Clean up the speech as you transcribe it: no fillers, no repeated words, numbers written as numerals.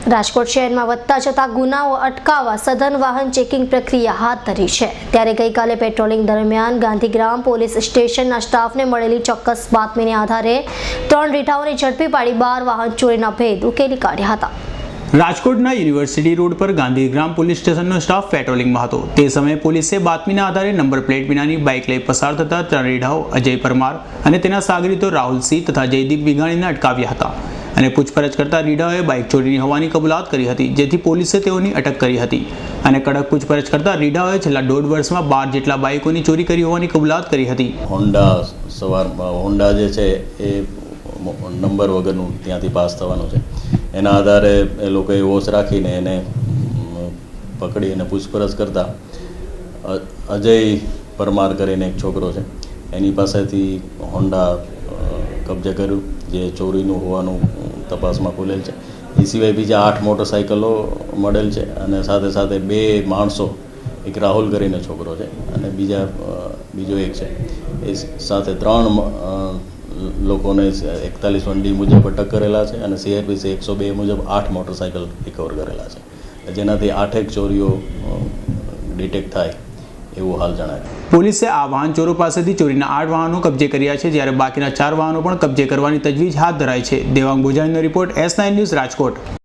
રાજકોટ શહેરમાં વધતા જતા ગુનાઓ અટકાવવા સઘન વાહન ચેકિંગ પ્રક્રિયા હાથ ધરી છે। ત્યારે ગઈકાલે પેટ્રોલિંગ દરમિયાન ગાંધીગ્રામ પોલીસ સ્ટેશનના સ્ટાફને મળેલી ચોક્કસ બાતમીને આધારે 3 રીઢાઓને ઝડપી પાડી 12 વાહન ચોરીના ભેદ ઉકેલી કાઢ્યા હતા। રાજકોટના યુનિવર્સિટી રોડ પર ગાંધીગ્રામ પોલીસ સ્ટેશનનો સ્ટાફ પેટ્રોલિંગમાં હતો। તે સમયે પોલીસે બાતમીના આધારે નંબર પ્લેટ વિનાની બાઇક લઈ પસાર થતા 3 રીઢાઓ અજય પરમાર અને તેના સાગરીતો રાહુલ સિંહ તથા જયદીપ વિઘાણીને અટકાવ્યા હતા અને પૂછપરછ કરતા રીઢાઓએ બાઇક ચોરીની હોવાની કબૂલાત કરી હતી, જેથી પોલીસે તેઓની અટક કરી હતી અને કડક પૂછપરછ કરતા રીઢાઓએ છેલ્લા 1.5 વર્ષમાં 12 જેટલા બાઇકોની ચોરી કરી હોવાની કબૂલાત કરી હતી। હોન્ડા જે છે એ નંબર વગરનું ત્યાંથી પાસ થવાનું છે, એના આધારે એ લોકોએ હોશ રાખીને એને પકડી અને પૂછપરછ કરતા અજય પરમાર કરીને એક છોકરો છે, એની પાસેથી હોન્ડા કબજે કર્યું જે ચોરીનું હોવાનું તપાસમાં ખુલેલ છે। એ સિવાય બીજા 8 મોટરસાઇકલો મળેલ છે અને સાથે સાથે 2 માણસો, એક રાહુલ કરીને છોકરો છે અને બીજો એક છે, એ સાથે 3 લોકોને 41(1) મુજબ અટક કરેલા છે અને CRPC 102 મુજબ 8 મોટરસાઇકલ રિકવર કરેલા છે, જેનાથી 8 ચોરીઓ ડિટેક્ટ થાય એવું હાલ જણાય। પોલીસે આ વાહન ચોરો પાસેથી ચોરીના 8 વાહનો કબજે કર્યા છે, જ્યારે બાકીના 4 વાહનો પણ કબજે કરવાની તજવીજ હાથ ધરાઈ છે। દેવાંગ ભુજાણીનો રિપોર્ટ S9 ન્યૂઝ રાજકોટ।